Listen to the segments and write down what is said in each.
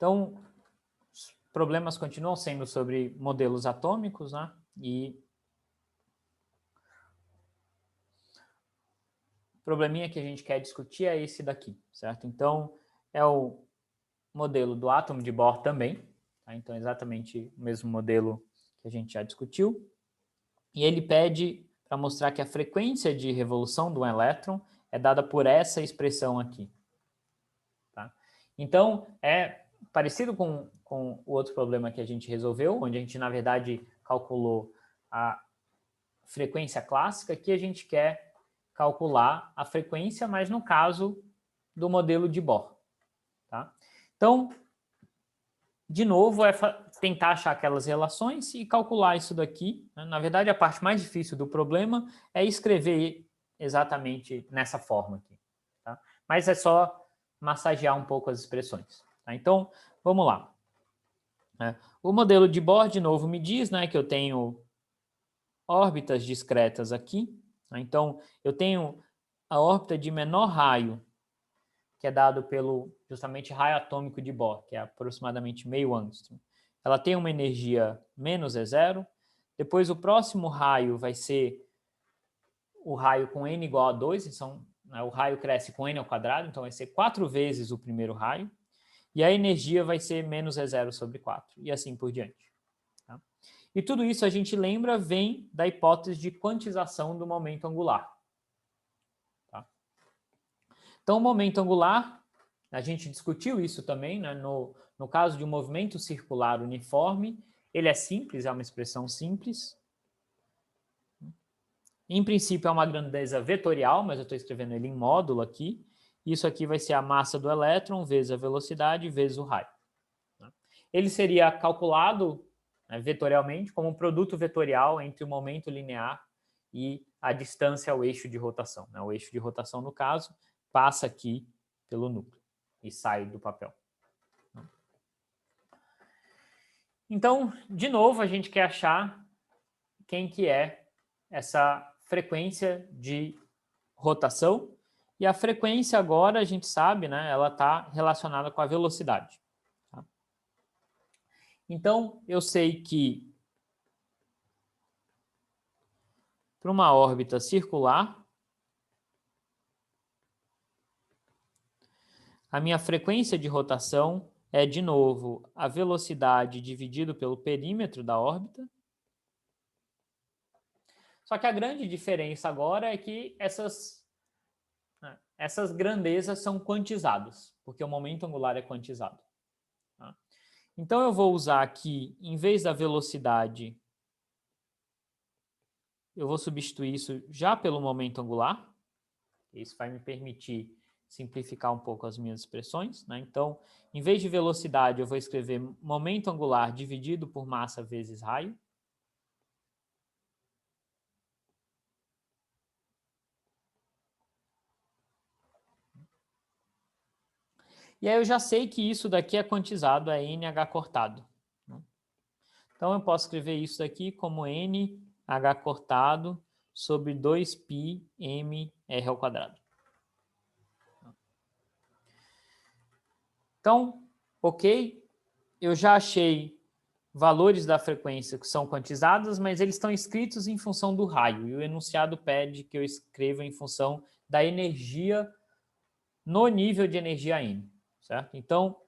Então, os problemas continuam sendo sobre modelos atômicos, né? E o probleminha que a gente quer discutir é esse daqui, certo? Então, é o modelo do átomo de Bohr também, tá? Então, exatamente o mesmo modelo que a gente já discutiu. E ele pede para mostrar que a frequência de revolução do elétron é dada por essa expressão aqui. Tá? Então, é parecido com o outro problema que a gente resolveu, onde a gente, na verdade, calculou a frequência clássica, que a gente quer calcular a frequência, mas no caso do modelo de Bohr. Tá? Então, de novo, é tentar achar aquelas relações e calcular isso daqui. Na verdade, a parte mais difícil do problema é escrever exatamente nessa forma aqui. Tá? Mas é só massagear um pouco as expressões. Tá? Então, vamos lá. O modelo de Bohr, de novo, me diz, né, que eu tenho órbitas discretas aqui. Tá? Então, eu tenho a órbita de menor raio, que é dado pelo justamente raio atômico de Bohr, que é aproximadamente meio angstrom. Ela tem uma energia menos E0. Depois, o próximo raio vai ser o raio com n igual a 2, então, né, o raio cresce com n ao quadrado, então vai ser 4 vezes o primeiro raio. E a energia vai ser menos E0 sobre 4, e assim por diante. Tá? E tudo isso, a gente lembra, vem da hipótese de quantização do momento angular. Tá? Então, o momento angular, a gente discutiu isso também, né? No caso de um movimento circular uniforme, ele é simples, é uma expressão simples. Em princípio, é uma grandeza vetorial, mas eu estou escrevendo ele em módulo aqui. Isso aqui vai ser a massa do elétron vezes a velocidade vezes o raio. Ele seria calculado, né, vetorialmente como um produto vetorial entre o momento linear e a distância ao eixo de rotação. Né? O eixo de rotação, no caso, passa aqui pelo núcleo e sai do papel. Então, de novo, a gente quer achar quem que é essa frequência de rotação. E a frequência agora, a gente sabe, né, ela está relacionada com a velocidade. Tá? Então, eu sei que para uma órbita circular, a minha frequência de rotação é, de novo, a velocidade dividido pelo perímetro da órbita. Só que a grande diferença agora é que essas grandezas são quantizadas, porque o momento angular é quantizado. Tá? Então, eu vou usar aqui, em vez da velocidade, eu vou substituir isso já pelo momento angular. Isso vai me permitir simplificar um pouco as minhas expressões. Né? Então, em vez de velocidade, eu vou escrever momento angular dividido por massa vezes raio. E aí eu já sei que isso daqui é quantizado, é NH cortado. Então, eu posso escrever isso daqui como NH cortado sobre 2π mr ao quadrado. Então, ok, eu já achei valores da frequência que são quantizados, mas eles estão escritos em função do raio, e o enunciado pede que eu escreva em função da energia no nível de energia N, certo? Então,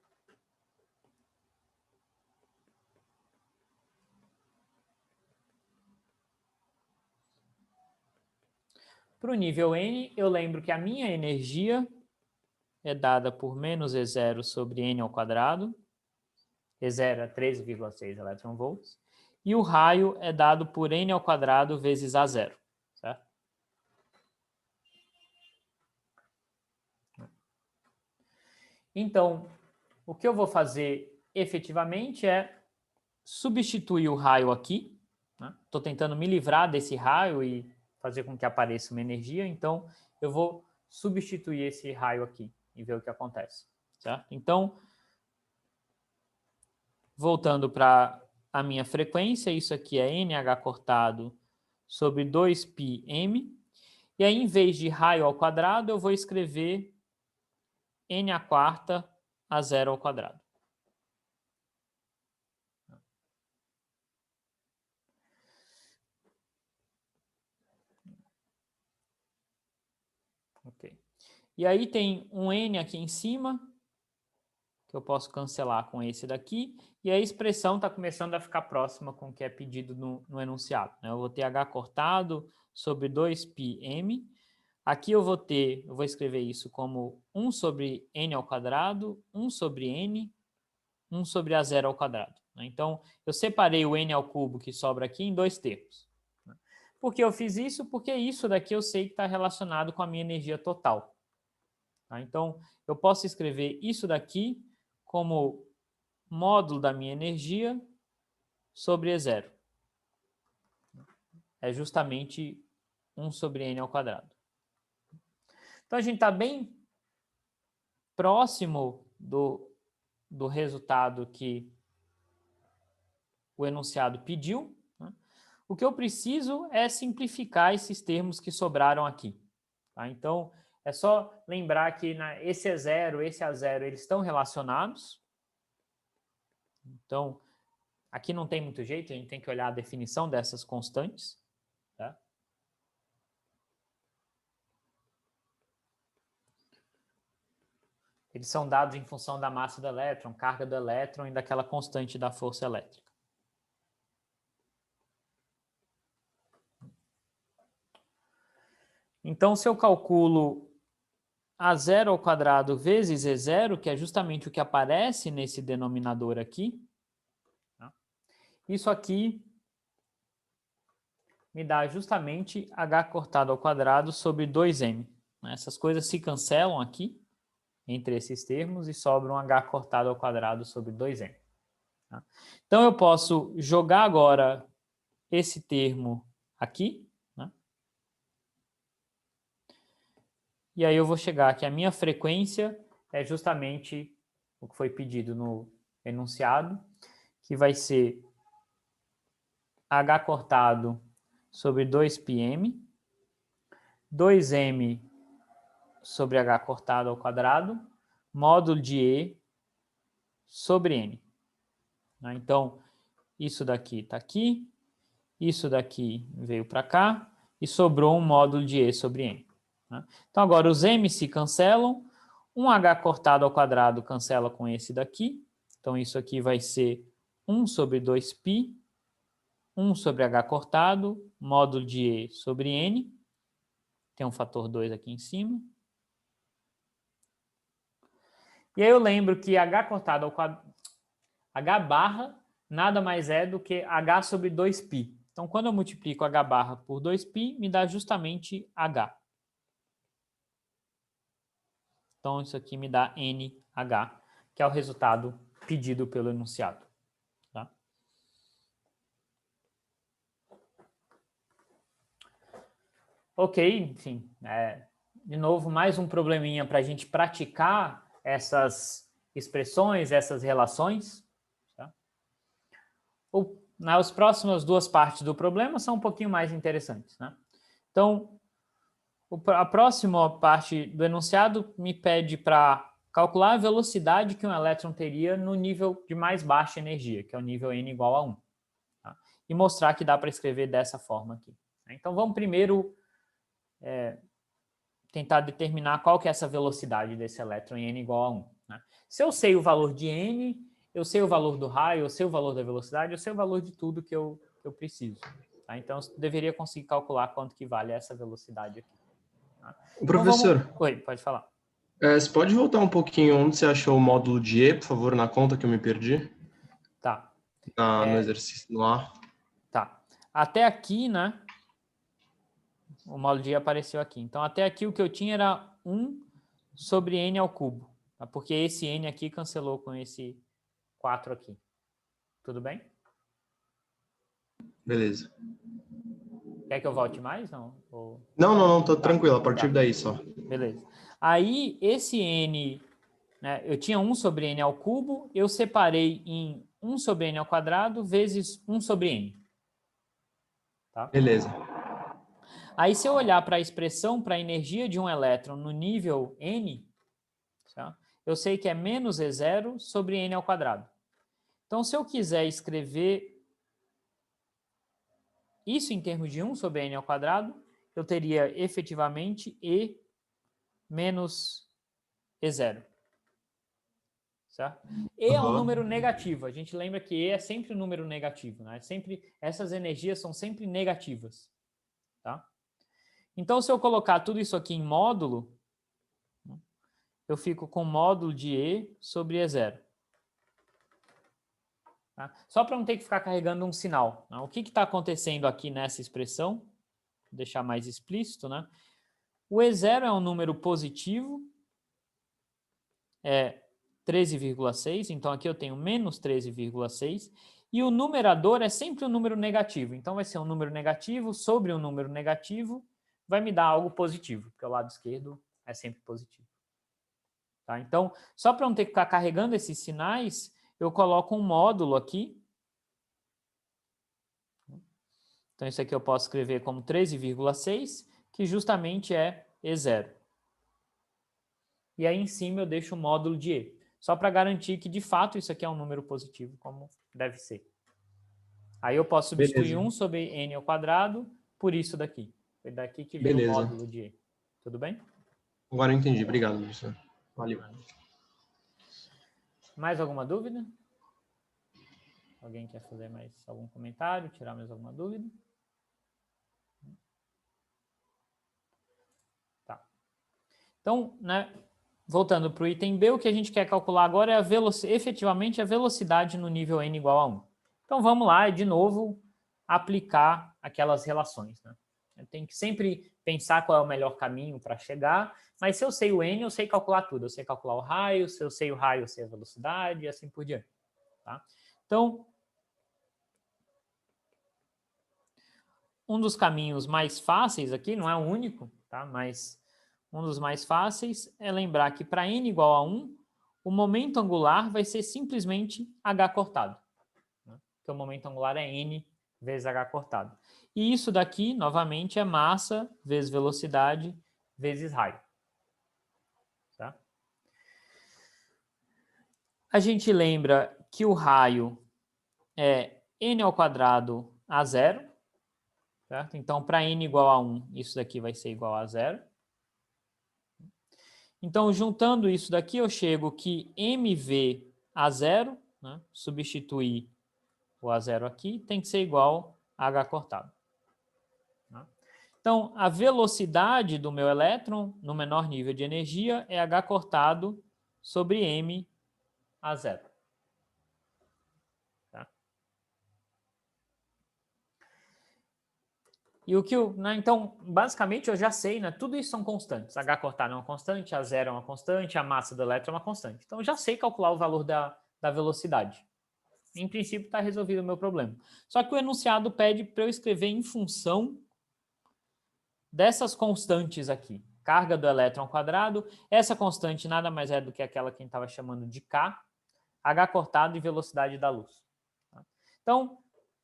para o nível N, eu lembro que a minha energia é dada por menos E0 sobre N ao quadrado, E0 é 13,6 eletronvolts, e o raio é dado por N ao quadrado vezes A0, certo? Então, o que eu vou fazer efetivamente é substituir o raio aqui. Estou tentando me livrar desse raio e fazer com que apareça uma energia, então eu vou substituir esse raio aqui e ver o que acontece, certo? Então, voltando para a minha frequência, isso aqui é NH cortado sobre 2πm, e aí em vez de raio ao quadrado, eu vou escrever N a quarta a 0 ao quadrado. E aí tem um N aqui em cima, que eu posso cancelar com esse daqui, e a expressão está começando a ficar próxima com o que é pedido no enunciado, né? Eu vou ter H cortado sobre 2πm. Aqui eu vou escrever isso como 1 sobre n ao quadrado, 1 sobre n, 1 sobre a zero ao quadrado. Né? Então, eu separei o n ao cubo que sobra aqui em dois termos. Por que eu fiz isso? Porque isso daqui eu sei que está relacionado com a minha energia total. Tá? Então, eu posso escrever isso daqui como módulo da minha energia sobre E0. É justamente 1 sobre n ao quadrado. Então, a gente está bem próximo do resultado que o enunciado pediu. Né? O que eu preciso é simplificar esses termos que sobraram aqui. Tá? Então, é só lembrar que esse E0, esse A0, eles estão relacionados. Então, aqui não tem muito jeito, a gente tem que olhar a definição dessas constantes. Tá? Eles são dados em função da massa do elétron, carga do elétron e daquela constante da força elétrica. Então, se eu calculo A0 ao quadrado vezes E0, que é justamente o que aparece nesse denominador aqui, tá? Isso aqui me dá justamente H cortado ao quadrado sobre 2m. Essas coisas se cancelam aqui, entre esses termos, e sobra um H cortado ao quadrado sobre 2m. Tá? Então, eu posso jogar agora esse termo aqui, né? E aí eu vou chegar que a minha frequência é justamente o que foi pedido no enunciado, que vai ser H cortado sobre 2πm, 2m sobre H cortado ao quadrado, módulo de E sobre N. Então, isso daqui está aqui, isso daqui veio para cá, e sobrou um módulo de E sobre N. Então, agora os M se cancelam, um H cortado ao quadrado cancela com esse daqui, então isso aqui vai ser 1 sobre 2π, 1 sobre H cortado, módulo de E sobre N, tem um fator 2 aqui em cima. E aí eu lembro que H cortado ao quadrado, H barra nada mais é do que H sobre 2π. Então, quando eu multiplico H barra por 2π, me dá justamente H. Então, isso aqui me dá NH, que é o resultado pedido pelo enunciado. Tá? Ok, enfim, de novo, mais um probleminha para a gente praticar essas expressões, essas relações. Tá? As próximas duas partes do problema são um pouquinho mais interessantes. Né? Então, a próxima parte do enunciado me pede para calcular a velocidade que um elétron teria no nível de mais baixa energia, que é o nível n igual a 1. Tá? E mostrar que dá para escrever dessa forma aqui. Então, vamos primeiro tentar determinar qual que é essa velocidade desse elétron em n igual a 1. Né? Se eu sei o valor de n, eu sei o valor do raio, eu sei o valor da velocidade, eu sei o valor de tudo que eu preciso. Tá? Então, eu deveria conseguir calcular quanto que vale essa velocidade aqui. Tá? Professor, então, oi, pode falar. Você pode voltar um pouquinho onde você achou o módulo de E, por favor, na conta que eu me perdi? Tá. No exercício, no A. Tá. Até aqui, né? O módulo de E apareceu aqui. Então, até aqui o que eu tinha era 1 sobre n ao cubo. Tá? Porque esse n aqui cancelou com esse 4 aqui. Tudo bem? Beleza. Quer que eu volte mais? Não? Não, tô tranquilo, a partir Tá. daí só. Beleza. Aí, esse n, né, eu tinha 1 sobre n ao cubo, eu separei em 1 sobre n ao quadrado vezes 1 sobre n. Tá? Beleza. Aí, se eu olhar para a expressão para a energia de um elétron no nível n, tá? Eu sei que é menos E0 sobre n ao quadrado. Então, se eu quiser escrever isso em termos de 1 sobre n ao quadrado, eu teria efetivamente E menos E0. Certo? E é um número negativo. A gente lembra que E é sempre um número negativo, né? Essas energias são sempre negativas. Tá? Então, se eu colocar tudo isso aqui em módulo, eu fico com módulo de E sobre E0. Tá? Só para não ter que ficar carregando um sinal. Né? O que está acontecendo aqui nessa expressão? Vou deixar mais explícito, né? O E0 é um número positivo, é 13,6, então aqui eu tenho menos 13,6, e o numerador é sempre um número negativo, então vai ser um número negativo sobre um número negativo, vai me dar algo positivo, porque o lado esquerdo é sempre positivo. Tá? Então, só para não ter que ficar carregando esses sinais, eu coloco um módulo aqui. Então, isso aqui eu posso escrever como 13,6, que justamente é E0. E aí em cima eu deixo o módulo de E, só para garantir que de fato isso aqui é um número positivo, como deve ser. Aí eu posso substituir Beleza. 1 sobre n ao quadrado por isso daqui. Foi daqui que veio o Beleza. módulo de E. Tudo bem? Agora eu entendi. Obrigado, professor. Valeu. Mais alguma dúvida? Alguém quer fazer mais algum comentário, tirar mais alguma dúvida? Tá. Então, né, voltando para o item B, o que a gente quer calcular agora é efetivamente a velocidade no nível n igual a 1. Então vamos lá e de novo aplicar aquelas relações. Né? Eu tenho que sempre pensar qual é o melhor caminho para chegar, mas se eu sei o n, eu sei calcular tudo. Eu sei calcular o raio, se eu sei o raio, eu sei a velocidade e assim por diante. Tá? Então, um dos caminhos mais fáceis aqui, não é o único, tá? Mas um dos mais fáceis é lembrar que para n igual a 1, o momento angular vai ser simplesmente h cortado. Né? Porque o momento angular é n vezes h cortado. E isso daqui, novamente, é massa vezes velocidade vezes raio. Tá? A gente lembra que o raio é n ao quadrado a 0. Certo? Então, para n igual a 1, isso daqui vai ser igual a 0. Então, juntando isso daqui, eu chego que mv a 0, né? Substituir o A0 aqui, tem que ser igual a H cortado. Né? Então, a velocidade do meu elétron no menor nível de energia é H cortado sobre M a 0. Tá? E o que né, então, basicamente, eu já sei, né? Tudo isso são constantes. H cortado é uma constante, A0 é uma constante, a massa do elétron é uma constante. Então, eu já sei calcular o valor da velocidade. Em princípio, está resolvido o meu problema. Só que o enunciado pede para eu escrever em função dessas constantes aqui. Carga do elétron ao quadrado. Essa constante nada mais é do que aquela que a gente estava chamando de K. H cortado e velocidade da luz. Então,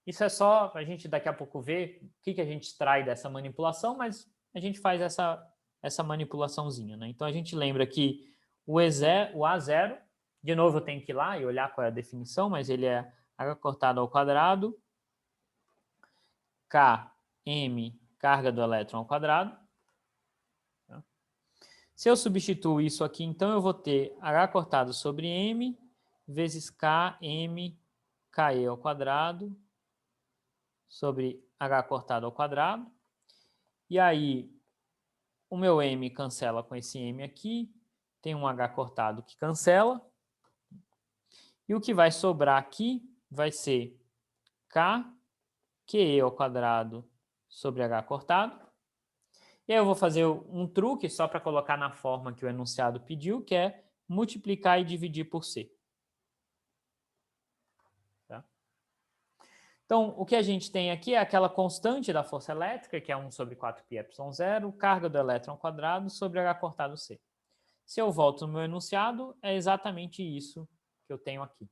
isso é só para a gente daqui a pouco ver o que a gente extrai dessa manipulação, mas a gente faz essa manipulaçãozinha. Né? Então, a gente lembra que o A0, de novo eu tenho que ir lá e olhar qual é a definição, mas ele é H cortado ao quadrado, Km, carga do elétron ao quadrado. Se eu substituo isso aqui, então eu vou ter H cortado sobre M vezes Km, Ke ao quadrado sobre H cortado ao quadrado. E aí, o meu M cancela com esse M aqui. Tem um H cortado que cancela. E o que vai sobrar aqui vai ser K, QE ao quadrado sobre H cortado. E aí eu vou fazer um truque só para colocar na forma que o enunciado pediu, que é multiplicar e dividir por C. Tá? Então, o que a gente tem aqui é aquela constante da força elétrica, que é 1 sobre 4πε0, carga do elétron ao quadrado sobre H cortado C. Se eu volto no meu enunciado, é exatamente isso que eu tenho aqui.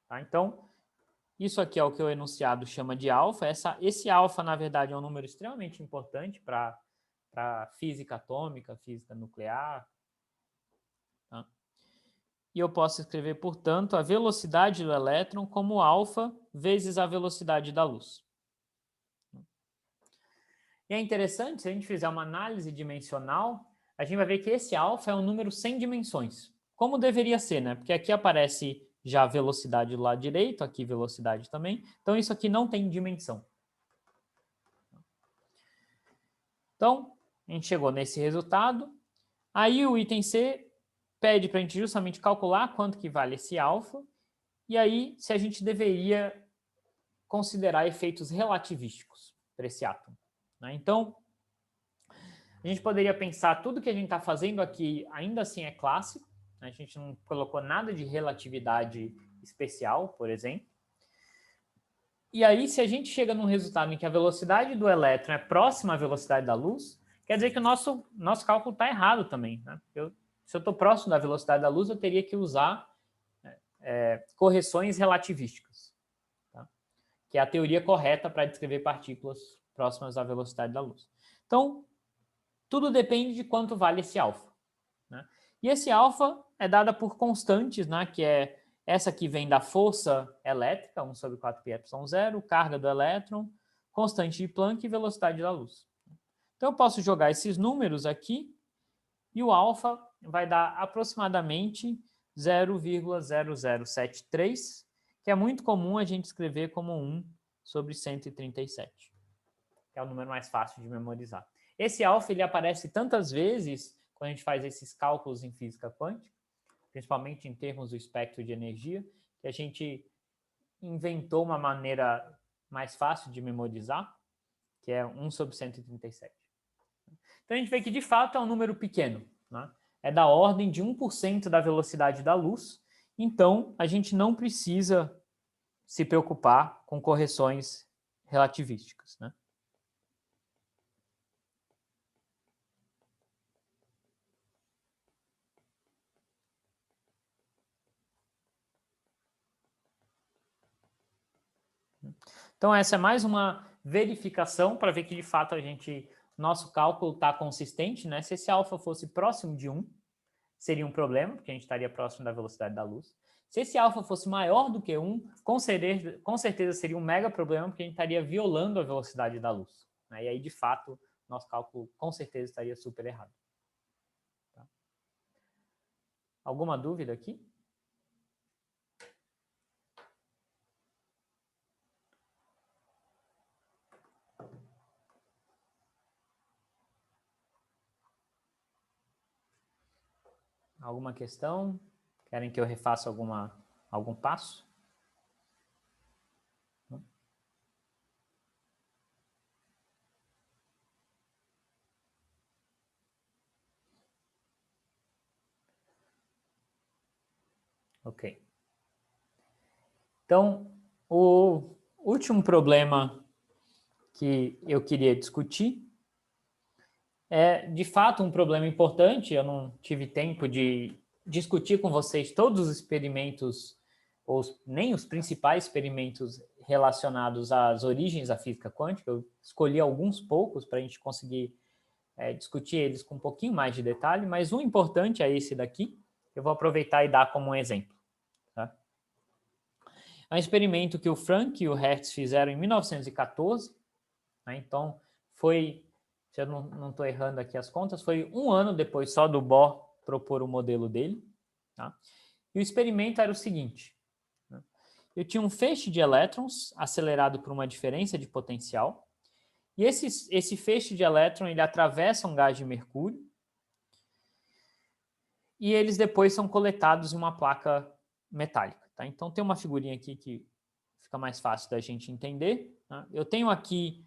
Tá? Então, isso aqui é o que o enunciado chama de alfa. Esse alfa, na verdade, é um número extremamente importante para física atômica, física nuclear. Tá? E eu posso escrever, portanto, a velocidade do elétron como alfa vezes a velocidade da luz. E é interessante, se a gente fizer uma análise dimensional, a gente vai ver que esse alfa é um número sem dimensões, como deveria ser, né? Porque aqui aparece já a velocidade do lado direito, aqui velocidade também, então isso aqui não tem dimensão. Então, a gente chegou nesse resultado, aí o item C pede para a gente justamente calcular quanto que vale esse alfa, e aí se a gente deveria considerar efeitos relativísticos para esse átomo, né? Então, a gente poderia pensar tudo que a gente está fazendo aqui ainda assim é clássico, né? A gente não colocou nada de relatividade especial, por exemplo. E aí, se a gente chega num resultado em que a velocidade do elétron é próxima à velocidade da luz, quer dizer que o nosso cálculo está errado também, né? Se eu estou próximo da velocidade da luz, eu teria que usar correções relativísticas, tá? Que é a teoria correta para descrever partículas próximas à velocidade da luz. Então, tudo depende de quanto vale esse alfa, né? E esse alfa é dada por constantes, né? Que é essa que vem da força elétrica, 1 sobre 4πε0, carga do elétron, constante de Planck e velocidade da luz. Então, eu posso jogar esses números aqui e o alfa vai dar aproximadamente 0,0073, que é muito comum a gente escrever como 1 sobre 137, que é o número mais fácil de memorizar. Esse alfa ele aparece tantas vezes quando a gente faz esses cálculos em física quântica, principalmente em termos do espectro de energia, que a gente inventou uma maneira mais fácil de memorizar, que é 1 sobre 137. Então a gente vê que de fato é um número pequeno, né? É da ordem de 1% da velocidade da luz, então a gente não precisa se preocupar com correções relativísticas, né? Então essa é mais uma verificação para ver que de fato nosso cálculo está consistente, né? Se esse alfa fosse próximo de 1, seria um problema, porque a gente estaria próximo da velocidade da luz. Se esse alfa fosse maior do que 1, com certeza seria um mega problema, porque a gente estaria violando a velocidade da luz, né? E aí, de fato, nosso cálculo com certeza estaria super errado. Tá? Alguma dúvida aqui? Alguma questão? Querem que eu refaça algum passo? Ok. Então, o último problema que eu queria discutir é, de fato, um problema importante. Eu não tive tempo de discutir com vocês todos os experimentos, ou nem os principais experimentos relacionados às origens da física quântica. Eu escolhi alguns poucos para a gente conseguir discutir eles com um pouquinho mais de detalhe, mas um importante é esse daqui, eu vou aproveitar e dar como um exemplo. Tá? É um experimento que o Frank e o Hertz fizeram em 1914, né? Então, foi, se eu não estou errando aqui as contas, foi um ano depois só do Bohr propor o modelo dele. Tá? E o experimento era o seguinte, né? Eu tinha um feixe de elétrons acelerado por uma diferença de potencial, e esse feixe de elétron ele atravessa um gás de mercúrio, e eles depois são coletados em uma placa metálica. Tá? Então tem uma figurinha aqui que fica mais fácil da gente entender. Tá? Eu tenho aqui,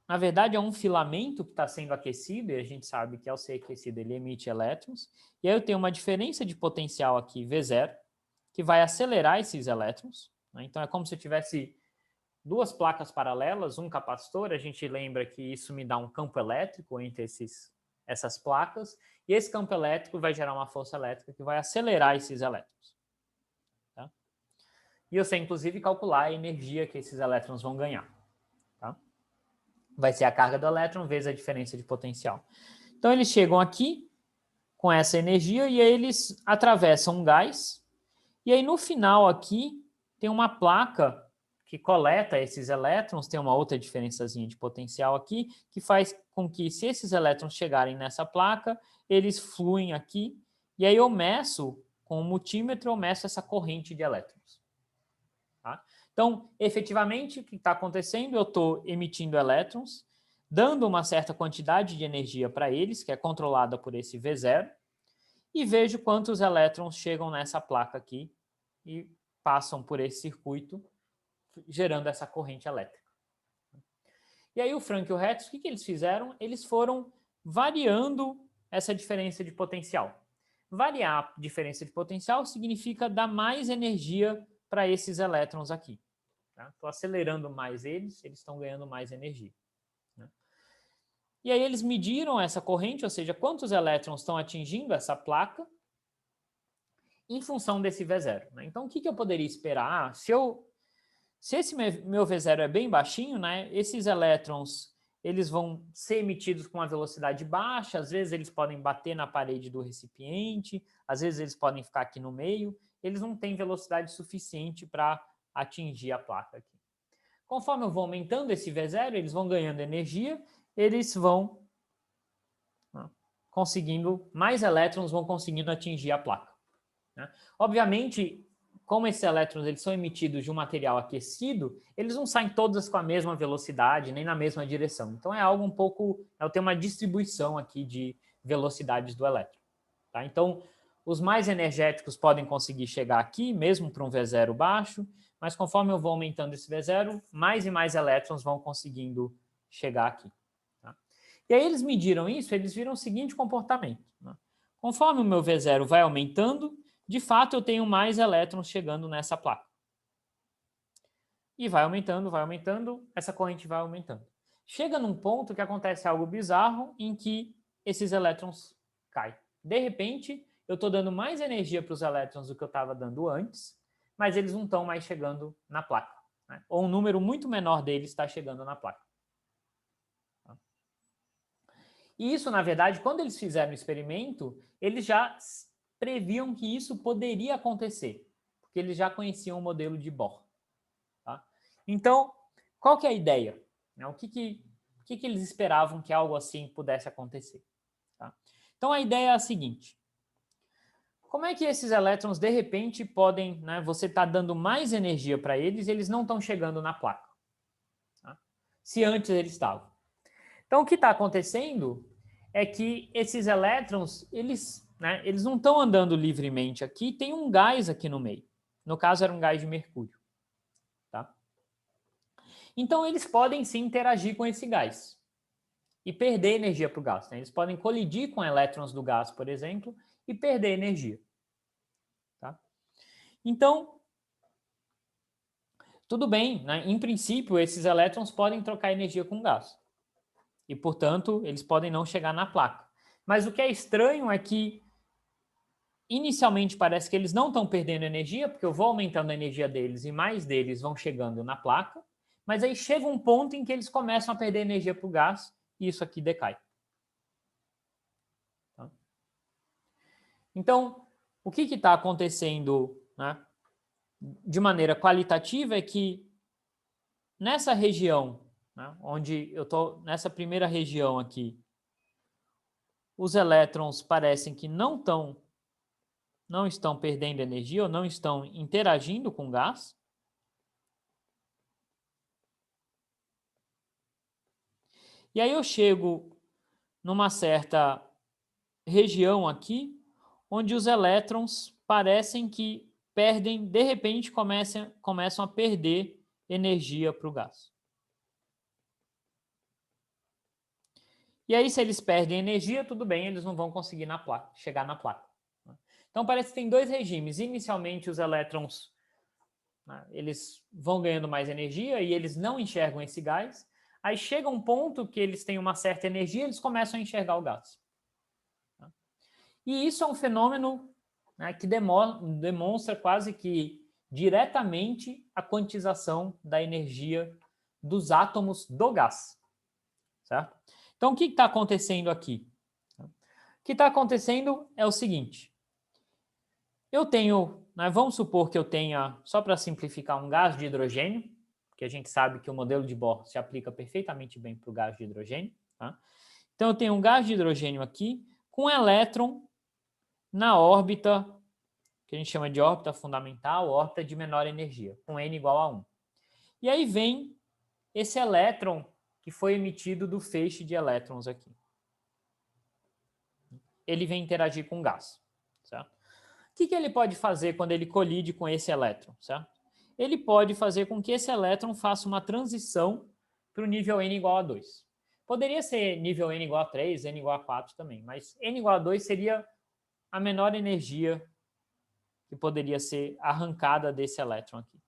na verdade, é um filamento que está sendo aquecido, e a gente sabe que ao ser aquecido ele emite elétrons. E aí eu tenho uma diferença de potencial aqui, V0, que vai acelerar esses elétrons. Né? Então é como se eu tivesse duas placas paralelas, um capacitor. A gente lembra que isso me dá um campo elétrico entre essas placas, e esse campo elétrico vai gerar uma força elétrica que vai acelerar esses elétrons. Tá? E eu sei, inclusive, calcular a energia que esses elétrons vão ganhar. Tá? Vai ser a carga do elétron vezes a diferença de potencial. Então, eles chegam aqui com essa energia e aí eles atravessam um gás, e aí no final aqui tem uma placa que coleta esses elétrons, tem uma outra diferençazinha de potencial aqui, que faz com que, se esses elétrons chegarem nessa placa, eles fluem aqui, e aí eu meço, com o multímetro, eu meço essa corrente de elétrons. Tá? Então, efetivamente, o que está acontecendo? Eu estou emitindo elétrons, dando uma certa quantidade de energia para eles, que é controlada por esse V0, e vejo quantos elétrons chegam nessa placa aqui e passam por esse circuito, gerando essa corrente elétrica. E aí o Frank e o Hertz, o que eles fizeram? Eles foram variando essa diferença de potencial. Variar a diferença de potencial significa dar mais energia para esses elétrons aqui. Estou acelerando mais eles estão ganhando mais energia. Né? E aí eles mediram essa corrente, ou seja, quantos elétrons estão atingindo essa placa em função desse V0. Né? Então, o que eu poderia esperar? Se esse meu V0 é bem baixinho, né, esses elétrons eles vão ser emitidos com uma velocidade baixa, às vezes eles podem bater na parede do recipiente, às vezes eles podem ficar aqui no meio, eles não têm velocidade suficiente para atingir a placa aqui. Conforme eu vou aumentando esse V0, eles vão ganhando energia, eles vão conseguindo, mais elétrons vão conseguindo atingir a placa. Né? Obviamente, como esses elétrons eles são emitidos de um material aquecido, eles não saem todos com a mesma velocidade, nem na mesma direção. Então é algo um pouco, eu tenho uma distribuição aqui de velocidades do elétron. Tá? Então, os mais energéticos podem conseguir chegar aqui, mesmo para um V0 baixo, mas conforme eu vou aumentando esse V0, mais e mais elétrons vão conseguindo chegar aqui. Tá? E aí eles mediram isso, eles viram o seguinte comportamento. Né? Conforme o meu V0 vai aumentando, de fato eu tenho mais elétrons chegando nessa placa. E vai aumentando, essa corrente vai aumentando. Chega num ponto que acontece algo bizarro em que esses elétrons caem. De repente, eu estou dando mais energia para os elétrons do que eu estava dando antes, mas eles não estão mais chegando na placa. Né? Ou um número muito menor deles está chegando na placa. E isso, na verdade, quando eles fizeram o experimento, eles já previam que isso poderia acontecer, porque eles já conheciam o modelo de Bohr. Tá? Então, qual que é a ideia? O que eles esperavam que algo assim pudesse acontecer? Tá? Então, a ideia é a seguinte. Como é que esses elétrons, de repente, podem... Né, você está dando mais energia para eles e eles não estão chegando na placa? Tá? Se antes eles estavam. Então, o que está acontecendo é que esses elétrons, eles não estão andando livremente aqui, tem um gás aqui no meio. No caso, era um gás de mercúrio. Tá? Então, eles podem sim interagir com esse gás e perder energia para o gás. Né? Eles podem colidir com elétrons do gás, por exemplo, e perder energia. Tá? Então, tudo bem, né? Em princípio, esses elétrons podem trocar energia com o gás. E, portanto, eles podem não chegar na placa. Mas o que é estranho é que, inicialmente, parece que eles não estão perdendo energia, porque eu vou aumentando a energia deles e mais deles vão chegando na placa, mas aí chega um ponto em que eles começam a perder energia para o gás e isso aqui decai. Tá? Então, o que está acontecendo, né, de maneira qualitativa é que nessa região, né, onde eu estou, nessa primeira região aqui, os elétrons parecem que não estão perdendo energia ou não estão interagindo com o gás. E aí eu chego numa certa região aqui, onde os elétrons parecem que perdem, de repente começam a perder energia para o gás. E aí, se eles perdem energia, tudo bem, eles não vão conseguir chegar na placa. Então, parece que tem dois regimes. Inicialmente, os elétrons eles vão ganhando mais energia e eles não enxergam esse gás. Aí chega um ponto que eles têm uma certa energia, eles começam a enxergar o gás. E isso é um fenômeno, né, que demonstra quase que diretamente a quantização da energia dos átomos do gás. Certo? Então, o que está acontecendo aqui? O que está acontecendo é o seguinte. Eu tenho, né, vamos supor que eu tenha, só para simplificar, um gás de hidrogênio, que a gente sabe que o modelo de Bohr se aplica perfeitamente bem para o gás de hidrogênio. Tá? Então, eu tenho um gás de hidrogênio aqui com um elétron na órbita, que a gente chama de órbita fundamental, órbita de menor energia, com N igual a 1. E aí vem esse elétron que foi emitido do feixe de elétrons aqui. Ele vem interagir com o gás. Certo? O que ele pode fazer quando ele colide com esse elétron? Certo? Ele pode fazer com que esse elétron faça uma transição para o nível N igual a 2. Poderia ser nível N igual a 3, N igual a 4 também, mas N igual a 2 seria a menor energia que poderia ser arrancada desse elétron aqui.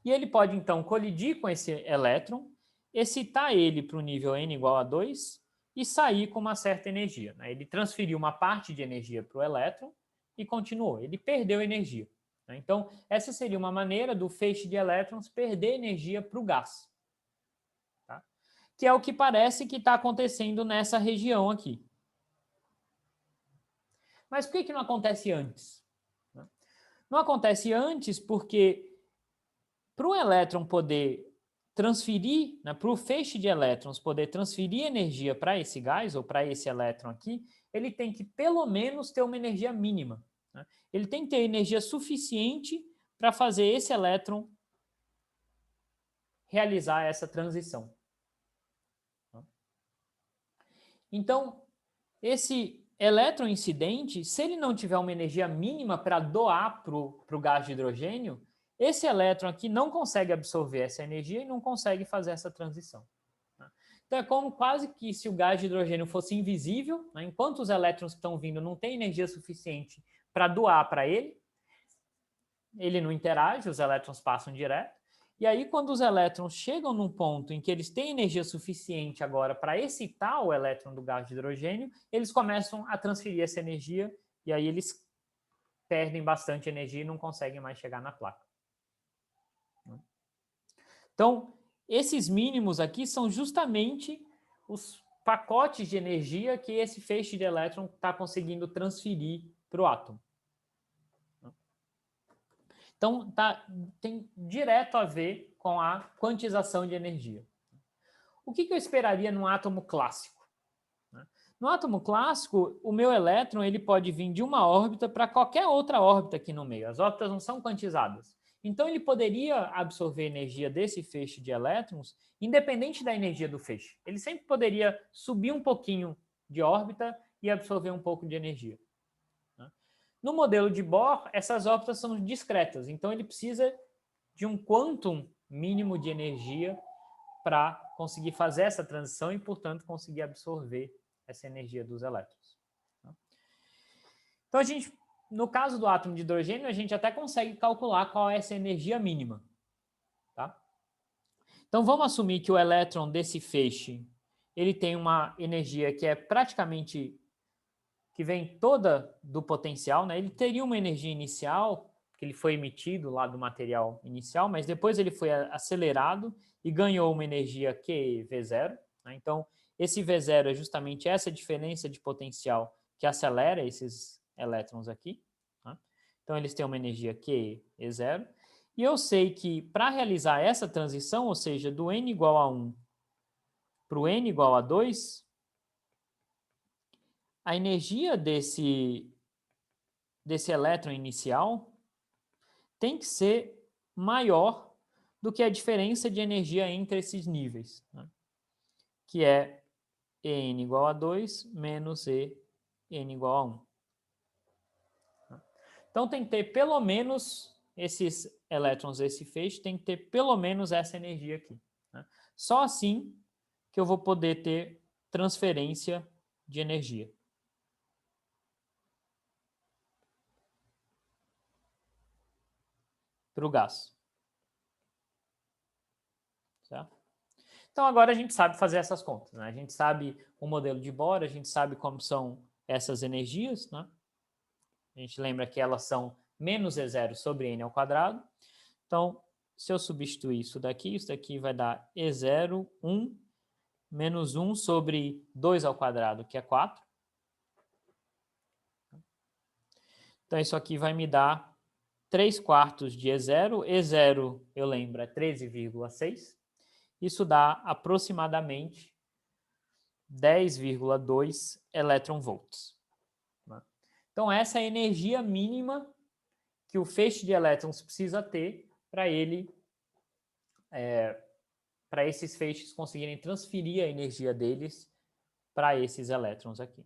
E ele pode, então, colidir com esse elétron, excitar ele para o nível N igual a 2 e sair com uma certa energia. Ele transferiu uma parte de energia para o elétron e continuou. Ele perdeu energia. Então, essa seria uma maneira do feixe de elétrons perder energia para o gás. Tá? Que é o que parece que está acontecendo nessa região aqui. Mas por que não acontece antes? Não acontece antes porque para o elétron poder transferir, para o feixe de elétrons poder transferir energia para esse gás ou para esse elétron aqui, ele tem que pelo menos ter uma energia mínima. Ele tem que ter energia suficiente para fazer esse elétron realizar essa transição. Então, esse elétron incidente, se ele não tiver uma energia mínima para doar para o gás de hidrogênio, esse elétron aqui não consegue absorver essa energia e não consegue fazer essa transição. Então, é como quase que se o gás de hidrogênio fosse invisível, enquanto os elétrons que estão vindo não têm energia suficiente para doar para ele não interage, os elétrons passam direto. E aí, quando os elétrons chegam num ponto em que eles têm energia suficiente agora para excitar o elétron do gás de hidrogênio, eles começam a transferir essa energia e aí eles perdem bastante energia e não conseguem mais chegar na placa. Então, esses mínimos aqui são justamente os pacotes de energia que esse feixe de elétron está conseguindo transferir para o átomo. Então, tem direto a ver com a quantização de energia. O que eu esperaria num átomo clássico? No átomo clássico, o meu elétron ele pode vir de uma órbita para qualquer outra órbita aqui no meio. As órbitas não são quantizadas. Então, ele poderia absorver energia desse feixe de elétrons, independente da energia do feixe. Ele sempre poderia subir um pouquinho de órbita e absorver um pouco de energia. No modelo de Bohr, essas órbitas são discretas, então ele precisa de um quantum mínimo de energia para conseguir fazer essa transição e, portanto, conseguir absorver essa energia dos elétrons. Então, no caso do átomo de hidrogênio, a gente até consegue calcular qual é essa energia mínima. Tá? Então, vamos assumir que o elétron desse feixe ele tem uma energia que é praticamente que vem toda do potencial, Ele teria uma energia inicial, que ele foi emitido lá do material inicial, mas depois ele foi acelerado e ganhou uma energia que V0. Então, esse V0 é justamente essa diferença de potencial que acelera esses elétrons aqui. Então, eles têm uma energia que E0. E eu sei que para realizar essa transição, ou seja, do N igual a 1 para o N igual a 2, a energia desse elétron inicial tem que ser maior do que a diferença de energia entre esses níveis, que é EN igual a 2 menos EN igual a 1. Então, tem que ter pelo menos esses elétrons, esse feixe, tem que ter pelo menos essa energia aqui. Só assim que eu vou poder ter transferência de energia. Para o gás. Certo? Então, agora a gente sabe fazer essas contas. A gente sabe o modelo de Bohr, a gente sabe como são essas energias. A gente lembra que elas são menos E0 sobre N ao quadrado. Então, se eu substituir isso daqui vai dar E0, 1, menos 1 sobre 2 ao quadrado, que é 4. Então, isso aqui vai me dar 3/4 de E0. E0, eu lembro, é 13,6. Isso dá aproximadamente 10,2 elétron-volts. Então, essa é a energia mínima que o feixe de elétrons precisa ter para para esses feixes conseguirem transferir a energia deles para esses elétrons aqui.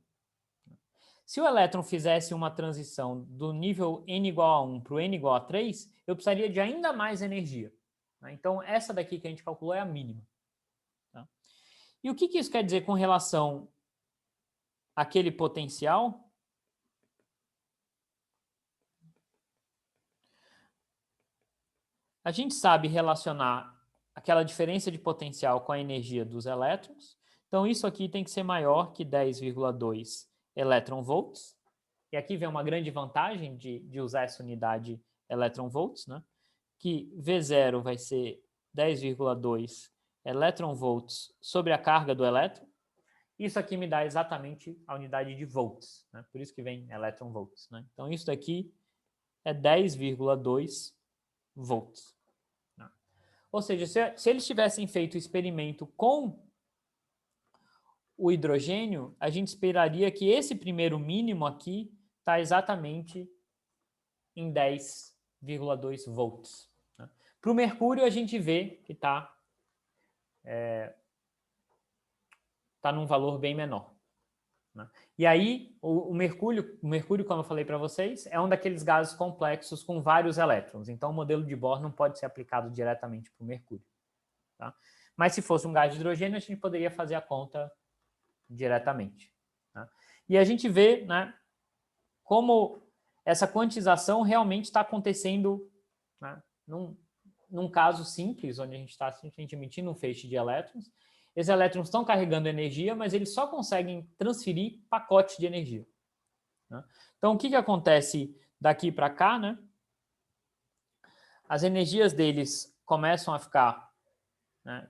Se o elétron fizesse uma transição do nível n igual a 1 para o n igual a 3, eu precisaria de ainda mais energia. Então, essa daqui que a gente calculou é a mínima. E o que isso quer dizer com relação àquele potencial? A gente sabe relacionar aquela diferença de potencial com a energia dos elétrons. Então, isso aqui tem que ser maior que 10,2 elétron-volts. E aqui vem uma grande vantagem de usar essa unidade elétron-volts, né? Que V0 vai ser 10,2 elétron-volts sobre a carga do elétron. Isso aqui me dá exatamente a unidade de volts, né? Por isso que vem elétron-volts, né? Então, isso daqui é 10,2 volts. Né? Ou seja, se eles tivessem feito o experimento com o hidrogênio, a gente esperaria que esse primeiro mínimo aqui está exatamente em 10,2 volts. Né? Para o mercúrio, a gente vê que está num valor bem menor. Né? E aí, o mercúrio, como eu falei para vocês, é um daqueles gases complexos com vários elétrons. Então, o modelo de Bohr não pode ser aplicado diretamente para o mercúrio. Tá? Mas se fosse um gás de hidrogênio, a gente poderia fazer a conta diretamente. Tá? E a gente vê, né, como essa quantização realmente está acontecendo, né, num caso simples, onde a gente está simplesmente emitindo um feixe de elétrons. Esses elétrons estão carregando energia, mas eles só conseguem transferir pacotes de energia. Né? Então, o que acontece daqui para cá? Né? As energias deles começam a ficar, né,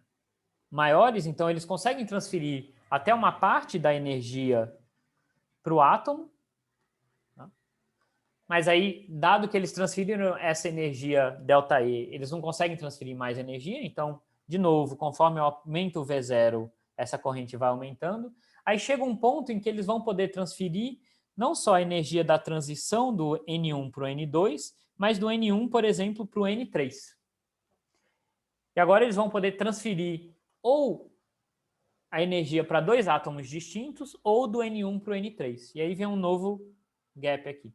maiores, então eles conseguem transferir até uma parte da energia para o átomo. Né? Mas aí, dado que eles transferiram essa energia ΔE, eles não conseguem transferir mais energia, então, de novo, conforme eu aumento o V0, essa corrente vai aumentando. Aí chega um ponto em que eles vão poder transferir não só a energia da transição do N1 para o N2, mas do N1, por exemplo, para o N3. E agora eles vão poder transferir ou a energia para dois átomos distintos ou do N1 para o N3. E aí vem um novo gap aqui.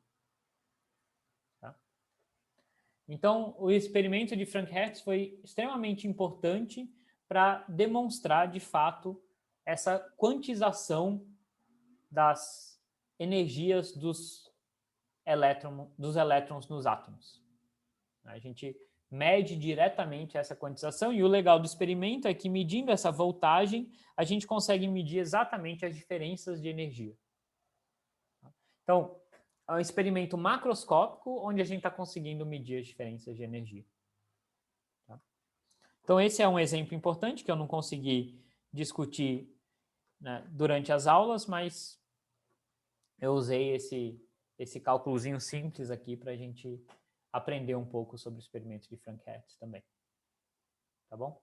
Então, o experimento de Frank Hertz foi extremamente importante para demonstrar, de fato, essa quantização das energias dos elétrons nos átomos. A gente mede diretamente essa quantização e o legal do experimento é que, medindo essa voltagem, a gente consegue medir exatamente as diferenças de energia. Então, é um experimento macroscópico onde a gente está conseguindo medir as diferenças de energia. Tá? Então, esse é um exemplo importante que eu não consegui discutir, né, durante as aulas, mas eu usei esse cálculozinho simples aqui para a gente aprender um pouco sobre o experimento de Frank Hertz também. Tá bom?